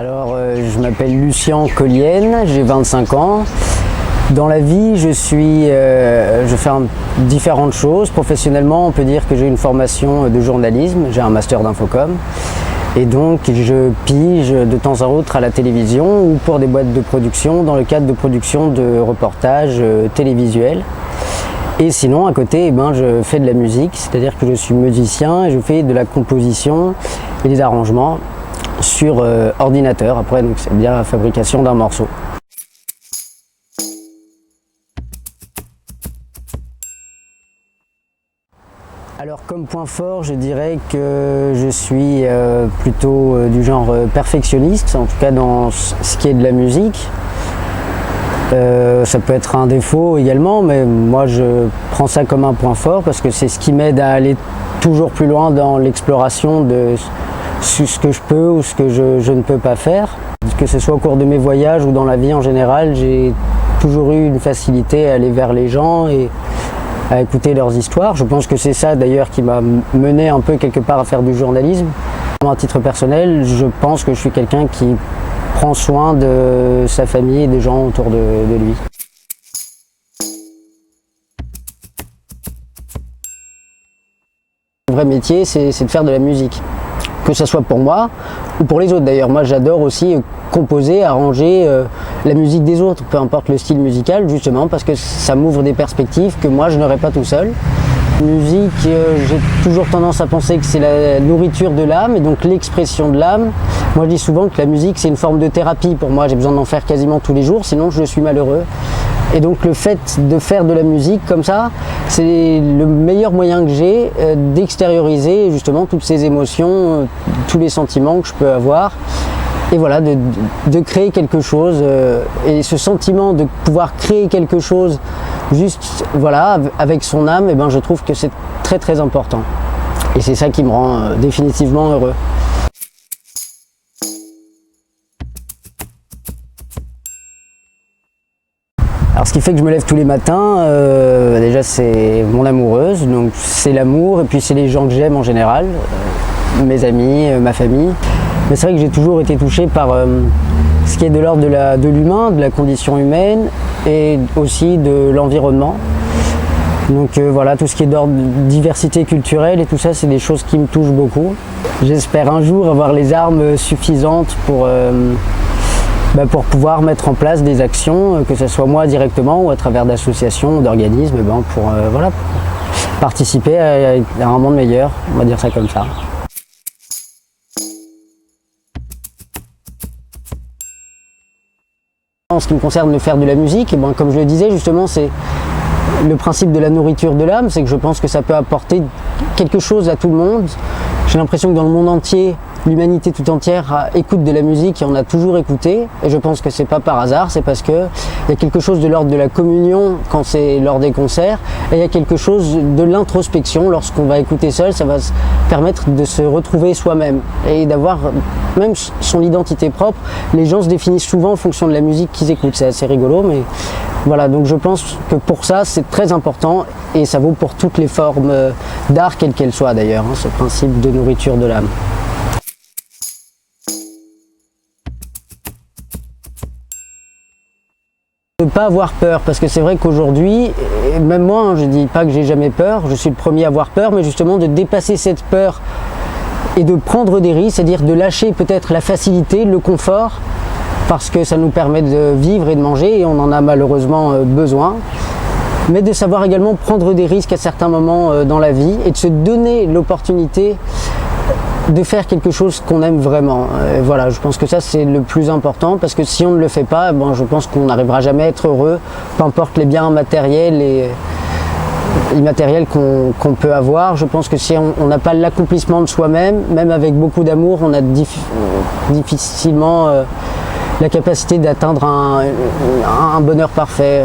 Alors, je m'appelle Lucien Collienne, j'ai 25 ans. Dans la vie, je fais différentes choses. Professionnellement, on peut dire que j'ai une formation de journalisme, j'ai un master d'infocom. Et donc, je pige de temps à autre à la télévision ou pour des boîtes de production dans le cadre de production de reportages télévisuels. Et sinon, à côté, je fais de la musique, c'est-à-dire que je suis musicien et je fais de la composition et des arrangements sur ordinateur. Après, donc c'est bien la fabrication d'un morceau. Alors comme point fort, je dirais que je suis plutôt du genre perfectionniste, en tout cas dans ce qui est de la musique. Ça peut être un défaut également, mais moi je prends ça comme un point fort parce que c'est ce qui m'aide à aller toujours plus loin dans l'exploration de ce que je peux ou ce que je ne peux pas faire. Que ce soit au cours de mes voyages ou dans la vie en général, j'ai toujours eu une facilité à aller vers les gens et à écouter leurs histoires. Je pense que c'est ça d'ailleurs qui m'a mené un peu quelque part à faire du journalisme. À titre personnel, je pense que je suis quelqu'un qui prend soin de sa famille et des gens autour de lui. Le vrai métier, c'est de faire de la musique. Que ce soit pour moi ou pour les autres d'ailleurs. Moi j'adore aussi composer, arranger la musique des autres, peu importe le style musical, justement parce que ça m'ouvre des perspectives que moi je n'aurais pas tout seul. La musique, j'ai toujours tendance à penser que c'est la nourriture de l'âme et donc l'expression de l'âme. Moi je dis souvent que la musique c'est une forme de thérapie pour moi, j'ai besoin d'en faire quasiment tous les jours, sinon je suis malheureux. Et donc le fait de faire de la musique comme ça, c'est le meilleur moyen que j'ai d'extérioriser justement toutes ces émotions, tous les sentiments que je peux avoir. Et voilà, de créer quelque chose. Et ce sentiment de pouvoir créer quelque chose juste voilà, avec son âme, je trouve que c'est très très important. Et c'est ça qui me rend définitivement heureux. Alors ce qui fait que je me lève tous les matins, déjà c'est mon amoureuse, donc c'est l'amour et puis c'est les gens que j'aime en général, mes amis, ma famille. Mais c'est vrai que j'ai toujours été touché par ce qui est de l'ordre de l'humain, de la condition humaine et aussi de l'environnement. Donc voilà, tout ce qui est d'ordre de diversité culturelle et tout ça, c'est des choses qui me touchent beaucoup. J'espère un jour avoir les armes suffisantes pour pouvoir mettre en place des actions, que ce soit moi directement ou à travers d'associations, d'organismes, pour participer à un monde meilleur, on va dire ça comme ça. En ce qui me concerne de faire de la musique, comme je le disais justement, c'est le principe de la nourriture de l'âme, c'est que je pense que ça peut apporter quelque chose à tout le monde. J'ai l'impression que dans le monde entier, l'humanité tout entière écoute de la musique et on a toujours écouté. Et je pense que c'est pas par hasard, c'est parce qu'il y a quelque chose de l'ordre de la communion quand c'est lors des concerts. Et il y a quelque chose de l'introspection lorsqu'on va écouter seul, ça va permettre de se retrouver soi-même et d'avoir même son identité propre. Les gens se définissent souvent en fonction de la musique qu'ils écoutent, c'est assez rigolo, mais voilà, donc je pense que pour ça c'est très important et ça vaut pour toutes les formes d'art, quelles qu'elles soient d'ailleurs, ce principe de nourriture de l'âme. Ne pas avoir peur, parce que c'est vrai qu'aujourd'hui, même moi, je ne dis pas que j'ai jamais peur, je suis le premier à avoir peur, mais justement de dépasser cette peur et de prendre des risques, c'est-à-dire de lâcher peut-être la facilité, le confort, parce que ça nous permet de vivre et de manger et on en a malheureusement besoin, mais de savoir également prendre des risques à certains moments dans la vie et de se donner l'opportunité de faire quelque chose qu'on aime vraiment. Voilà, je pense que ça c'est le plus important parce que si on ne le fait pas, je pense qu'on n'arrivera jamais à être heureux, peu importe les biens matériels et immatériels qu'on peut avoir. Je pense que si on n'a pas l'accomplissement de soi-même, même avec beaucoup d'amour, on a difficilement la capacité d'atteindre un bonheur parfait.